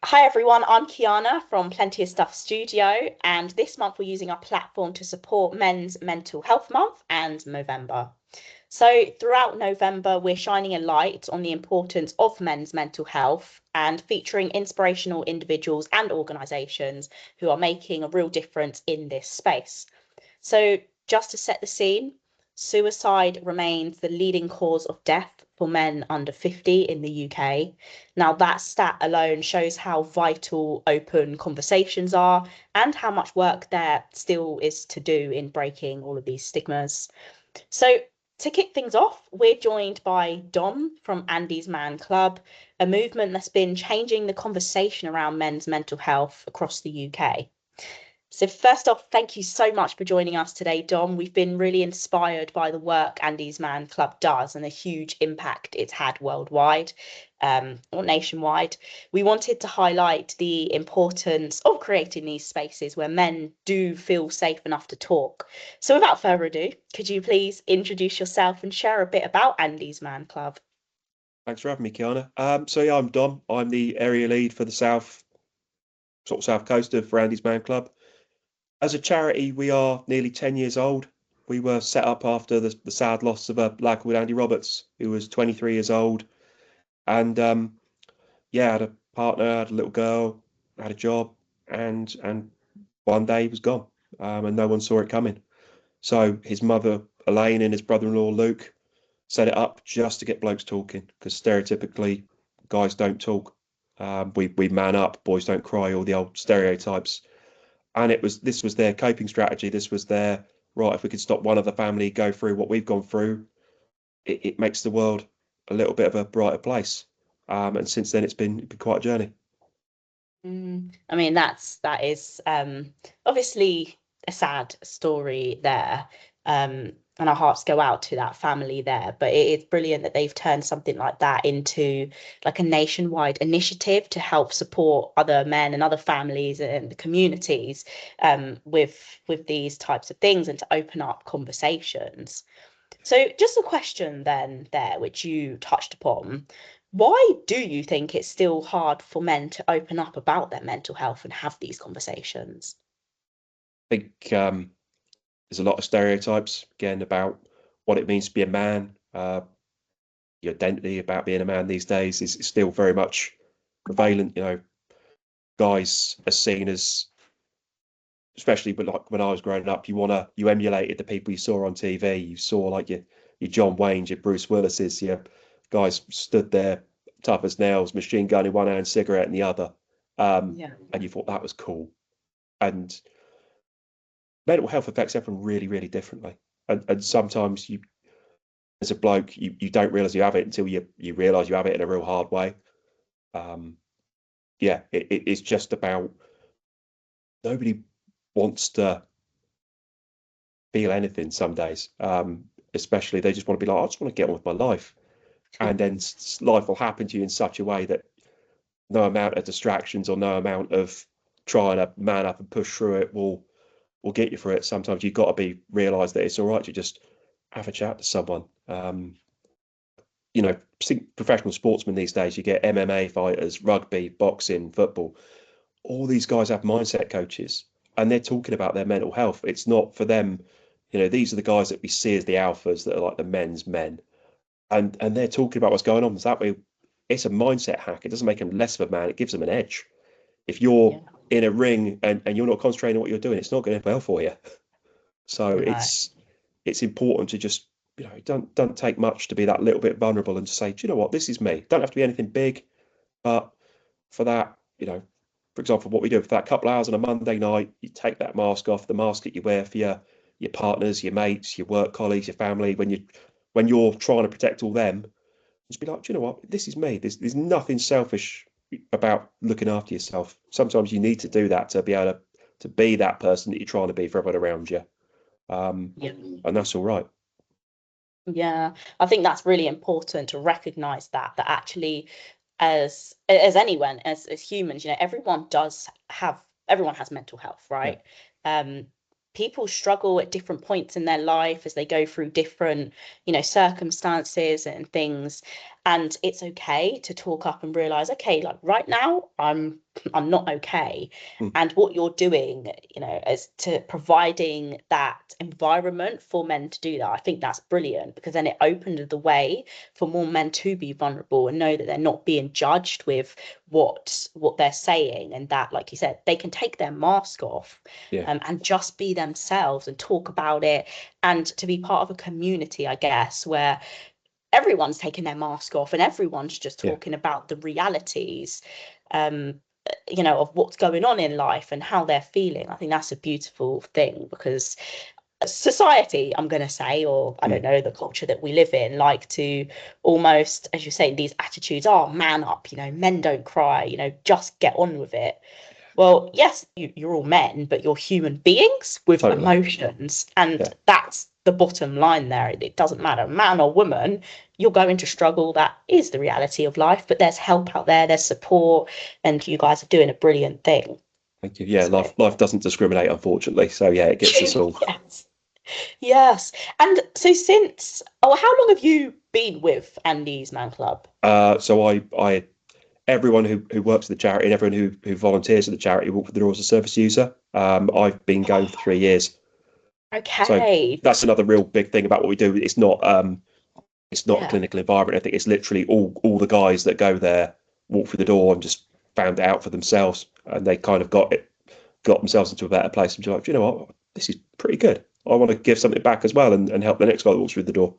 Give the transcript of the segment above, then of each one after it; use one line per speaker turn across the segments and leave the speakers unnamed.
Hi everyone, I'm Kiana from Plenty of Stuff Studio, and this month we're using our platform to support Men's Mental Health Month and Movember. So, throughout November, we're shining a light on the importance of men's mental health and featuring inspirational individuals and organisations who are making a real difference in this space. So, just to set the scene, suicide remains the leading cause of death for men under 50 in the UK. Now, that stat alone shows how vital open conversations are and how much work there still is to do in breaking all of these stigmas. So, to kick things off, we're joined by Dom from Andy's Man Club, a movement that's been changing the conversation around men's mental health across the UK. So, first off, thank you so much for joining us today, Dom. We've been really inspired by the work Andy's Man Club does and the huge impact it's had worldwide, or nationwide. We wanted to highlight the importance of creating these spaces where men do feel safe enough to talk. So, without further ado, could you please introduce yourself and share a bit about Andy's Man Club?
Thanks for having me, Kiana. So I'm Dom. I'm the area lead for the south coast of Randy's Man Club. As a charity, we are nearly 10 years old. We were set up after the sad loss of a lad called Andy Roberts, who was 23 years old. And yeah, had a partner, had a little girl, had a job, and one day he was gone, and no one saw it coming. So his mother, Elaine, and his brother-in-law, Luke, set it up just to get blokes talking, because stereotypically guys don't talk. We man up, boys don't cry, all the old stereotypes. And this was their coping strategy. This was their right. If we could stop one of the family go through what we've gone through, it makes the world a little bit of a brighter place. And since then, it's been quite a journey.
I mean, that is obviously a sad story there. And our hearts go out to that family there. But it is brilliant that they've turned something like that into like a nationwide initiative to help support other men and other families and the communities with these types of things and to open up conversations. So, just a question then, there, which you touched upon. Why do you think it's still hard for men to open up about their mental health and have these conversations?
I think there's a lot of stereotypes again about what it means to be a man. The identity about being a man these days is still very much prevalent. Guys are seen as, especially like when I was growing up, you emulated the people you saw on TV. You saw like your John Wayne's, your Bruce Willis's, your guys stood there tough as nails, machine gun in one hand, cigarette in the other,
Yeah.
and you thought that was cool. And mental health affects everyone really, really differently. And sometimes you, as a bloke, you don't realize you have it until you realize you have it in a real hard way. Um, yeah, it's just about nobody wants to feel anything some days. Especially they just want to be like, I just want to get on with my life. And then life will happen to you in such a way that no amount of distractions or no amount of trying to man up and push through it will get you through it. Sometimes you've got to be realize that it's all right to just have a chat to someone. Professional sportsmen these days, you get MMA fighters, rugby, boxing, football. All these guys have mindset coaches and they're talking about their mental health. It's not for them. These are the guys that we see as the alphas that are like the men's men. And they're talking about what's going on. So that way, it's a mindset hack. It doesn't make them less of a man. It gives them an edge. If you're
Yeah.
in a ring and you're not concentrating on what you're doing, it's not going to end well for you. So
No.
it's important to just don't take much to be that little bit vulnerable and to say, do you know what, this is me. Don't have to be anything big, but for that, for example, what we do for that couple of hours on a Monday night, you take that mask off, the mask that you wear for your partners, your mates, your work colleagues, your family, when you're trying to protect all them, just be like, do you know what? This is me. There's nothing selfish about looking after yourself. Sometimes you need to do that to be able to be that person that you're trying to be for everyone around you. Um,
Yeah.
and that's all right.
Yeah, I think that's really important to recognize that actually as anyone as humans, everyone has mental health,
Yeah.
right? Um, People struggle at different points in their life as they go through different, circumstances and things. and it's okay to talk up and realize, okay, like right now I'm not okay.
Mm.
And what you're doing, as to providing that environment for men to do that, I think that's brilliant, because then it opened the way for more men to be vulnerable and know that they're not being judged with what they're saying, and that, like you said, they can take their mask off,
Yeah.
and just be themselves and talk about it, and to be part of a community, I guess, where everyone's taking their mask off and everyone's just
Yeah.
talking about the realities, um, of what's going on in life and how they're feeling. I think that's a beautiful thing, because society, I'm going to say, or I don't know, the culture that we live in, like to almost, as you say, these attitudes are man up, men don't cry, just get on with it. Well, yes, you're all men, but you're human beings with
Totally.
emotions. And
Yeah.
that's the bottom line there. It doesn't matter, man or woman, you're going to struggle. That is the reality of life, but there's help out there, there's support, and you guys are doing a brilliant thing.
Thank you. Yeah,
So,
life doesn't discriminate, unfortunately. So yeah, it gets us all.
yes. Yes. And so how long have you been with Andy's Man Club?
So I everyone who works at the charity and everyone who volunteers at the charity walk through the door as a service user. I've been going for 3 years. So
Okay.
that's another real big thing about what we do. It's not a
Yeah.
clinical environment. I think it's literally all the guys that go there walk through the door and just found it out for themselves, and they kind of got themselves into a better place. And you're like, you know what, this is pretty good. I want to give something back as well, and help the next guy that walks through the door.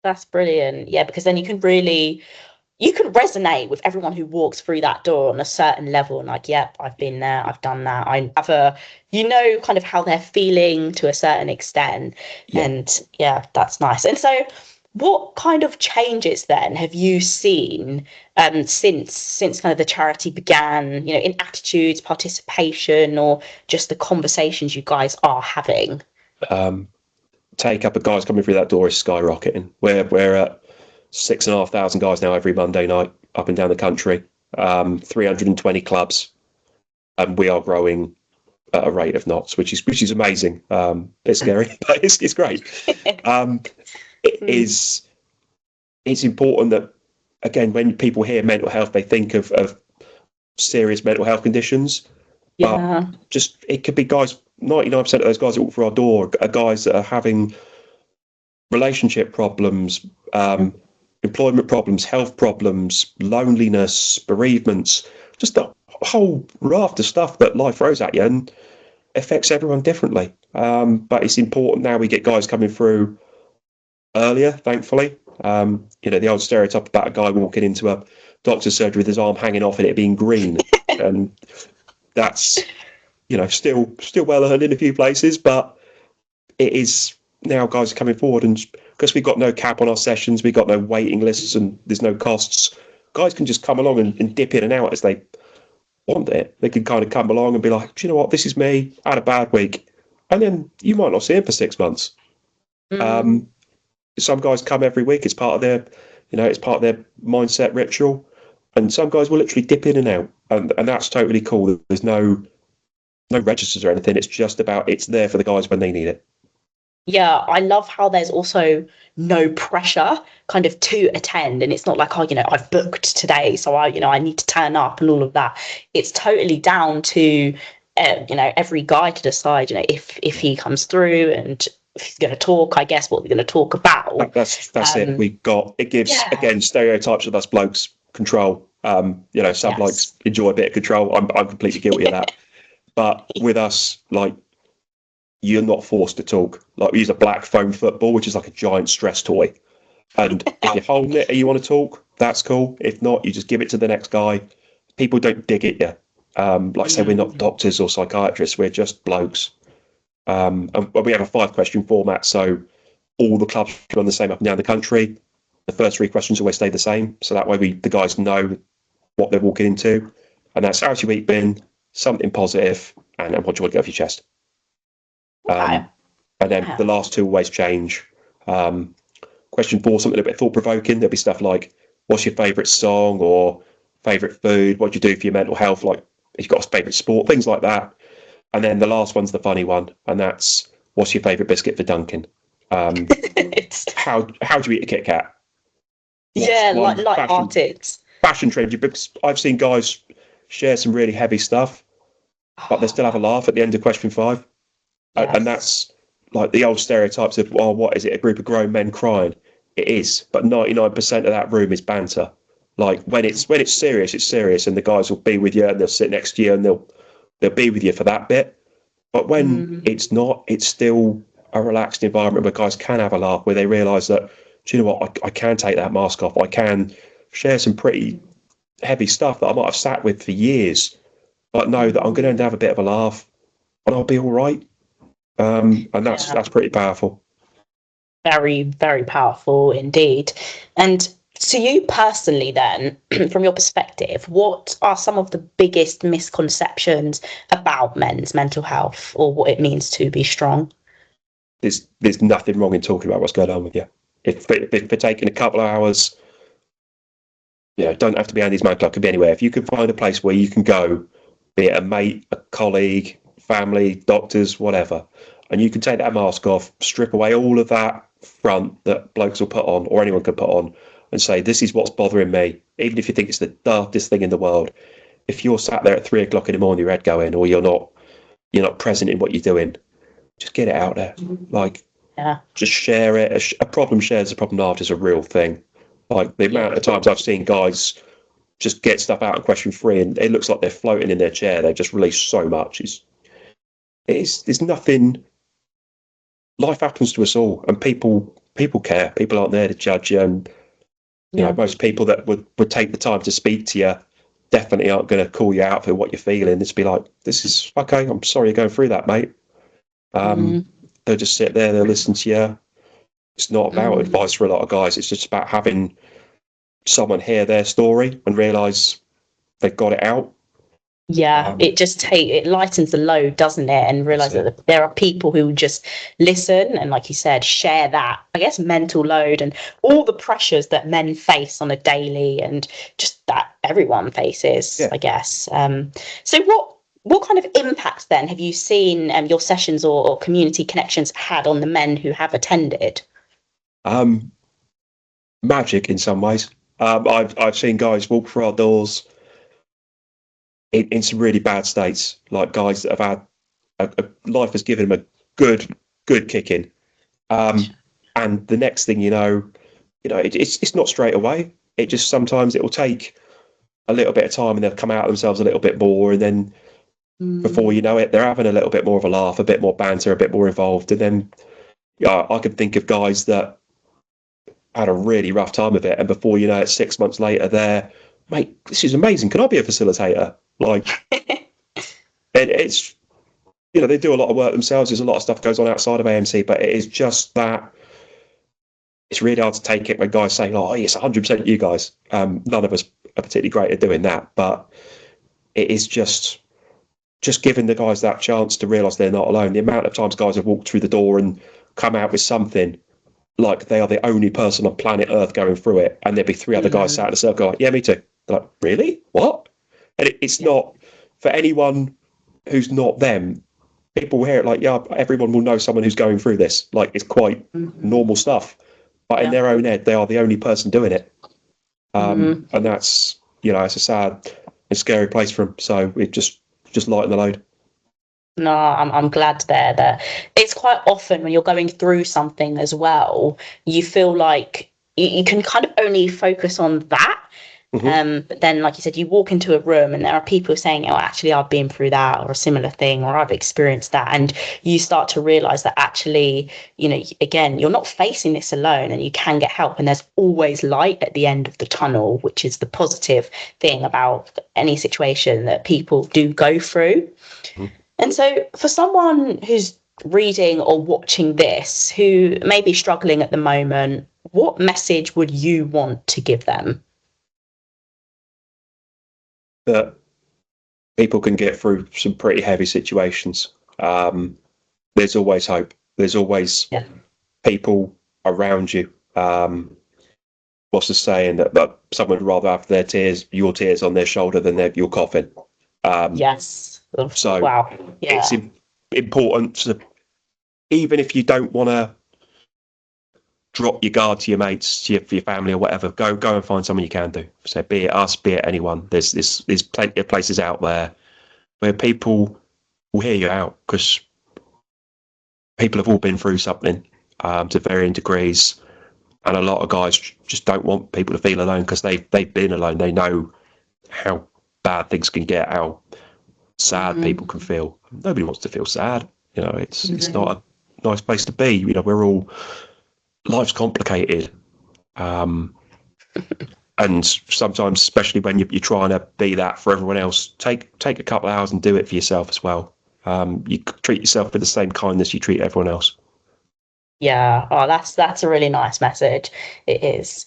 That's brilliant. Yeah, because then you can resonate with everyone who walks through that door on a certain level, and like, yep, I've been there, I've done that. I have kind of how they're feeling to a certain extent.
Yeah.
And yeah, that's nice. And so what kind of changes then have you seen, since kind of the charity began, in attitudes, participation, or just the conversations you guys are having?
Take up of guys coming through that door is skyrocketing. We're at 6,500 guys now every Monday night up and down the country. 320 clubs, and we are growing at a rate of knots, which is amazing. It's scary, but it's great. It's important that, again, when people hear mental health, they think of serious mental health conditions. But
Yeah.
just it could be guys. 99% of those guys that walk through our door are guys that are having relationship problems, employment problems, health problems, loneliness, bereavements, just a whole raft of stuff that life throws at you and affects everyone differently. But it's important now we get guys coming through earlier, thankfully. The old stereotype about a guy walking into a doctor's surgery with his arm hanging off and it being green. And that's, still well earned in a few places, but it is now guys are coming forward, and because we've got no cap on our sessions, we've got no waiting lists, and there's no costs. Guys can just come along and dip in and out as they want it. They can kind of come along and be like, do you know what, this is me. I had a bad week, and then you might not see him for 6 months. Some guys come every week. It's part of their mindset ritual, and some guys will literally dip in and out, and that's totally cool. There's no registers or anything. It's just about it's there for the guys when they need it.
Yeah, I love how there's also no pressure kind of to attend. And it's not like, oh, I've booked today, so I need to turn up and all of that. It's totally down to, every guy to decide, if he comes through and if he's going to talk, I guess, what we're going to talk about.
That's it. It gives,
Yeah.
again, stereotypes of us blokes control. Some
Yes.
blokes enjoy a bit of control. I'm completely guilty of that. But with us, like, you're not forced to talk. Like, we use a black foam football, which is like a giant stress toy. And if you're holding it and you want to talk, that's cool. If not, you just give it to the next guy. People don't dig at you. Like I say, we're not doctors or psychiatrists. We're just blokes. And we have a 5-question format, so all the clubs run the same up and down the country. The first 3 questions always stay the same, so that way the guys know what they're walking into. And that's, how's your week been? Something positive, and what do you want to get off your chest?
Okay.
And then the last 2 always change. Question 4, something a bit thought provoking. There'll be stuff like, what's your favourite song or favourite food? What do you do for your mental health? Like, if you've got a favourite sport, things like that. And then the last one's the funny one, and that's, what's your favourite biscuit for Dunkin'? How do you eat a Kit Kat?
Yeah,
watched
like
one
light-hearted.
fashion trend, because I've seen guys share some really heavy stuff, but they still have a laugh at the end of question 5. And
Yes.
that's like the old stereotypes of, oh, what is it, a group of grown men crying? It is, but 99% of that room is banter. Like when it's serious, it's serious, and the guys will be with you and they'll sit next to you and they'll be with you for that bit. But when
Mm,
it's not, it's still a relaxed environment where guys can have a laugh, where they realise that, do you know what, I can take that mask off. I can share some pretty heavy stuff that I might have sat with for years, but know that I'm going to have a bit of a laugh and I'll be all right. And
yeah.
that's pretty powerful.
Very, very powerful indeed. And to you personally, then, from your perspective, what are some of the biggest misconceptions about men's mental health or what it means to be strong?
There's nothing wrong in talking about what's going on with you. If for taking a couple of hours, don't have to be Andy's Man Club, could be anywhere. If you can find a place where you can go, be it a mate, a colleague, family, doctors, whatever, and you can take that mask off, strip away all of that front that blokes will put on or anyone can put on, and say, this is what's bothering me, even if you think it's the darkest thing in the world. If you're sat there at 3 o'clock in the morning, your head going, or you're not present in what you're doing, just get it out there. Like,
Yeah.
just share it. A problem shared is a problem halved is a real thing. Like the amount of times I've seen guys just get stuff out in question 3 and it looks like they're floating in their chair. They've just released so much. There's nothing. Life happens to us all, and people care. People aren't there to judge you, and
Yeah.
most people that would take the time to speak to you definitely aren't going to call you out for what you're feeling. Just be like, this is okay. I'm sorry you're going through that, mate.
Mm,
They'll just sit there. They'll listen to you. It's not about
mm.
advice for a lot of guys. It's just about having someone hear their story and realise they've got it out.
Yeah, it lightens the load, doesn't it? And
That's
realize
it.
that there are people who just listen and, like you said, share that, I guess, mental load and all the pressures that men face on a daily and just that everyone faces,
Yeah.
I guess. So what kind of impact then have you seen your sessions or community connections had on the men who have attended?
Um, Magic in some ways. I've seen guys walk through our doors in some really bad states, like guys that have had life has given them a good kicking. And the next thing it's not straight away. It just sometimes it will take a little bit of time, and they'll come out of themselves a little bit more, and then before
Mm,
you know it, they're having a little bit more of a laugh, a bit more banter, a bit more involved, and then I can think of guys that had a really rough time of it, and before you know it, 6 months later, they're, mate, this is amazing. Can I be a facilitator? Like, it's they do a lot of work themselves. There's a lot of stuff goes on outside of AMC, but it is just that it's really hard to take it when guys say, "Oh, yes, 100% you guys." None of us are particularly great at doing that, but it is just giving the guys that chance to realise they're not alone. The amount of times guys have walked through the door and come out with something like they are the only person on planet Earth going through it, and there'd be 3 other guys sat in a circle like, yeah, me too. They're like, really? What? And it's
yeah.
not for anyone who's not them. People will hear it like, yeah, everyone will know someone who's going through this. Like, it's quite
Mhm.
normal stuff, but in
Yeah.
their own head, they are the only person doing it.
Mm.
And that's it's a sad and scary place for them. So it just lighten the load.
No, I'm glad that it's quite often when you're going through something as well, you feel like you can kind of only focus on that.
Mm-hmm.
But then, like you said, you walk into a room and there are people saying, "Oh, actually, I've been through that or a similar thing, or I've experienced that," and you start to realize that actually, again, you're not facing this alone, and you can get help, and there's always light at the end of the tunnel, which is the positive thing about any situation that people do go through. And so, for someone who's reading or watching this who may be struggling at the moment, what message would you want to give them?
That people can get through some pretty heavy situations. There's always hope. There's always
Yeah.
people around you. What's the saying that someone would rather have your tears on their shoulder than your coffin.
Yes.
So
Wow.
it's
Yeah.
important to, even if you don't want to drop your guard to your mates, to your family or whatever. Go and find someone you can do. So be it us, be it anyone. There's plenty of places out there where people will hear you out, because people have all been through something to varying degrees, and a lot of guys just don't want people to feel alone, because they've been alone. They know how bad things can get, how sad people can feel. Nobody wants to feel sad. You know, it's not a nice place to be. You know, we're all, life's complicated. And sometimes, especially when you're trying to be that for everyone else, take a couple of hours and do it for yourself as well. You treat yourself with the same kindness you treat everyone else.
Yeah, oh, that's a really nice message. It is.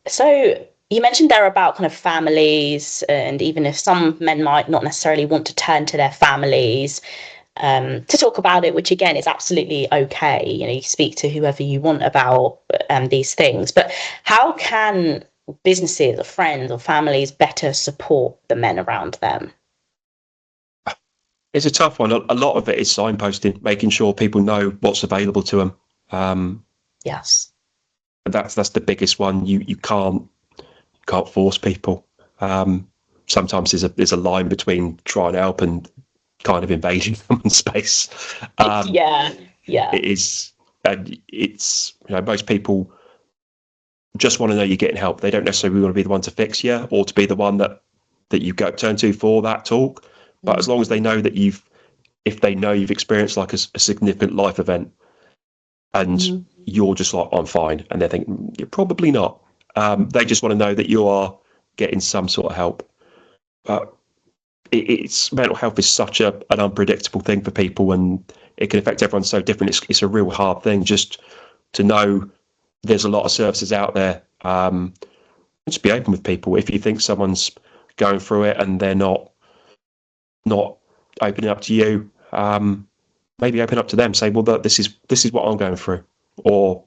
So you mentioned there about kind of families, and even if some men might not necessarily want to turn to their families to talk about it, which again is absolutely okay. You know, you speak to whoever you want about these things, but how can businesses or friends or families better support the men around them?
It's a tough one. A lot of it is signposting, making sure people know what's available to them.
Yes,
that's the biggest one. You can't force people. Sometimes there's a line between trying to help and kind of invading someone's space.
yeah.
It is, and it's, you know, most people just want to know you're getting help. They don't necessarily want to be the one to fix you or to be the one that you go turn to for that talk. But as long as they know that if they know you've experienced like a significant life event, and you're just like, I'm fine, and they're thinking you're probably not. They just want to know that you are getting some sort of help. But it's mental health is such an unpredictable thing for people, and it can affect everyone so different. It's a real hard thing just to know there's a lot of services out there. Just be open with people. If you think someone's going through it and they're not opening up to you, maybe open up to them. Say, well, this is what I'm going through. Or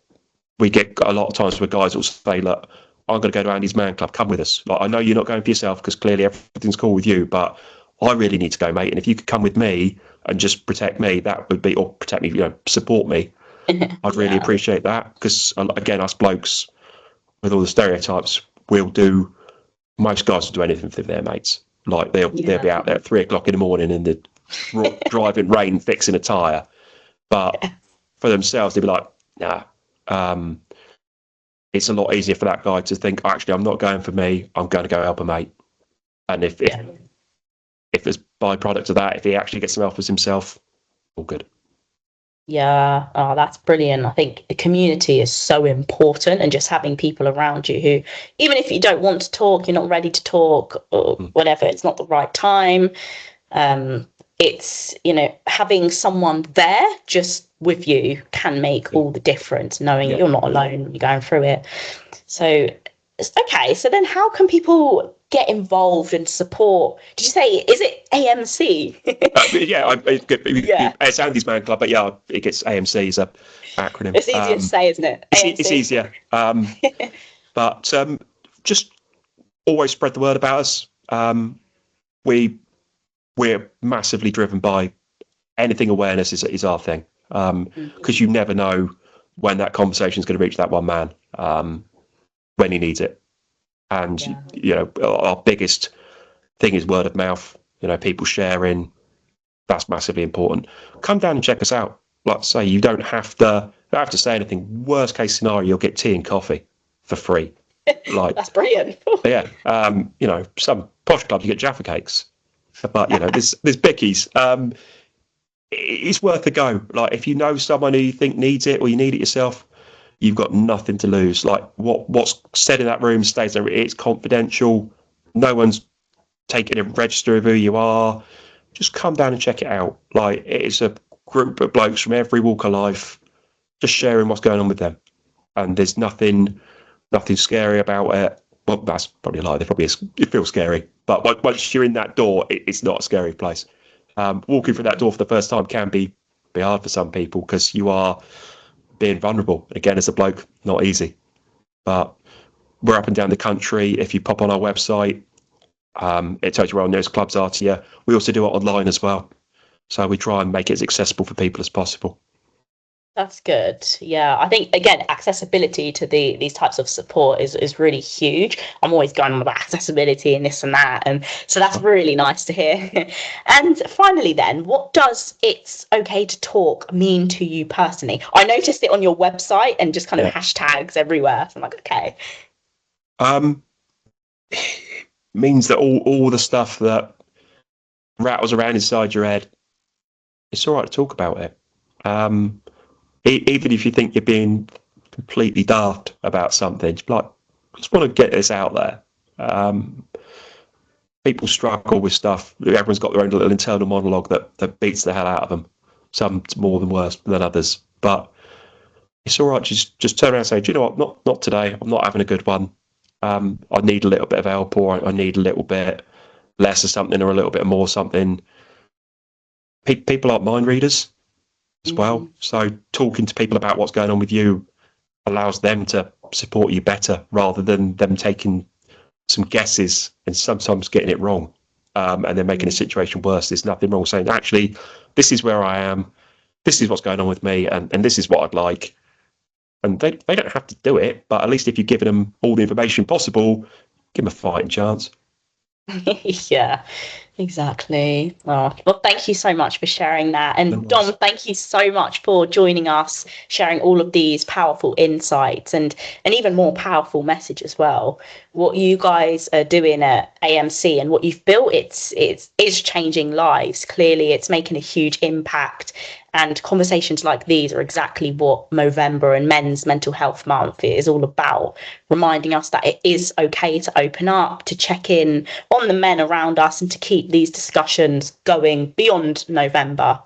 we get a lot of times where guys will say, look, I'm going to go to Andy's Man Club. Come with us. Like, I know you're not going for yourself because clearly everything's cool with you, but I really need to go, mate. And if you could come with me and just protect me, that would be, or protect me, you know, support me. I'd really appreciate that, because again, us blokes with all the stereotypes, most guys will do anything for their mates. Like they'll be out there at 3 o'clock in the morning in the driving rain fixing a tyre, but for themselves they'd be like, nah. It's a lot easier for that guy to think, actually, I'm not going for me, I'm going to go help a mate. And if there's byproduct of that, if he actually gets some help as himself, all good.
Yeah, oh, that's brilliant. I think the community is so important, and just having people around you who, even if you don't want to talk, you're not ready to talk, or whatever, it's not the right time. It's, you know, having someone there just with you can make all the difference, knowing you're not alone when you're going through it. So, okay, so then how can people get involved and support? Did you say, is it AMC?
It's Andy's Man Club, but yeah, it gets AMC as a acronym.
It's easier to say, isn't it?
It's easier. But just always spread the word about us. We're massively driven by anything awareness is our thing, because you never know when that conversation is going to reach that one man when he needs it. And you know, our biggest thing is word of mouth. You know, people sharing. That's massively important. Come down and check us out. Like I say, you don't have to say anything. Worst case scenario, you'll get tea and coffee for free. Like
that's brilliant.
Yeah, you know, some posh clubs you get Jaffa cakes, but you know, there's bickies. It's worth a go. Like if you know someone who you think needs it or you need it yourself, you've got nothing to lose. Like what's said in that room stays there. It's confidential. No one's taking a register of who you are. Just come down and check it out. Like it's a group of blokes from every walk of life, just sharing what's going on with them. And there's nothing scary about it. Well, that's probably a lie. It feels scary, but once you're in that door, it's not a scary place. Walking through that door for the first time can be hard for some people, because you are being vulnerable. Again, as a bloke, not easy. But we're up and down the country. If you pop on our website, it tells you where our nearest clubs are to you. We also do it online as well. So we try and make it as accessible for people as possible.
That's good. Yeah, I think again, accessibility to these types of support is really huge. I'm always going on about accessibility and this and that, and so that's really nice to hear. And finally, then, what does "it's okay to talk" mean to you personally? I noticed it on your website and just kind of
Yeah.
hashtags everywhere. So I'm like, okay.
Um, means that all the stuff that rattles around inside your head, it's all right to talk about it. Um, even if you think you're being completely daft about something, just like, just want to get this out there. Um, People struggle with stuff. Everyone's got their own little internal monologue that beats the hell out of them. Some more than worse than others, but it's all right. Just turn around and say, do you know what? Not today. I'm not having a good one. I need a little bit of help, or I need a little bit less of something, or a little bit more something. People aren't mind readers as well,
Mhm.
so talking to people about what's going on with you allows them to support you better, rather than them taking some guesses and sometimes getting it wrong, and then making a situation worse. There's nothing wrong with saying, actually, this is where I am, this is what's going on with me, and this is what I'd like. And they don't have to do it, but at least if you're giving them all the information possible, give them a fighting chance.
Yeah, exactly. Oh, well, thank you so much for sharing that. And
Nice.
Dom, thank you so much for joining us, sharing all of these powerful insights and an even more powerful message as well. What you guys are doing at AMC and what you've built, it's is changing lives. Clearly, it's making a huge impact. And conversations like these are exactly what Movember and Men's Mental Health Month is all about, reminding us that it is okay to open up, to check in on the men around us, and to keep these discussions going beyond November.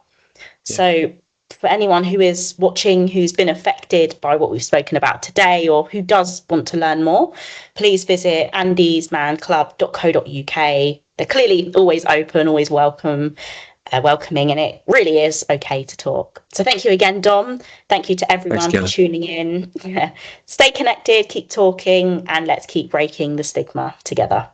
Yeah.
So, for anyone who is watching who's been affected by what we've spoken about today or who does want to learn more, please visit andysmanclub.co.uk. They're clearly always open, always welcoming, and it really is okay to talk. So thank you again, Dom. Thank you to
Thanks,
everyone for
Kiana.
tuning in. Stay connected, keep talking, and let's keep breaking the stigma together.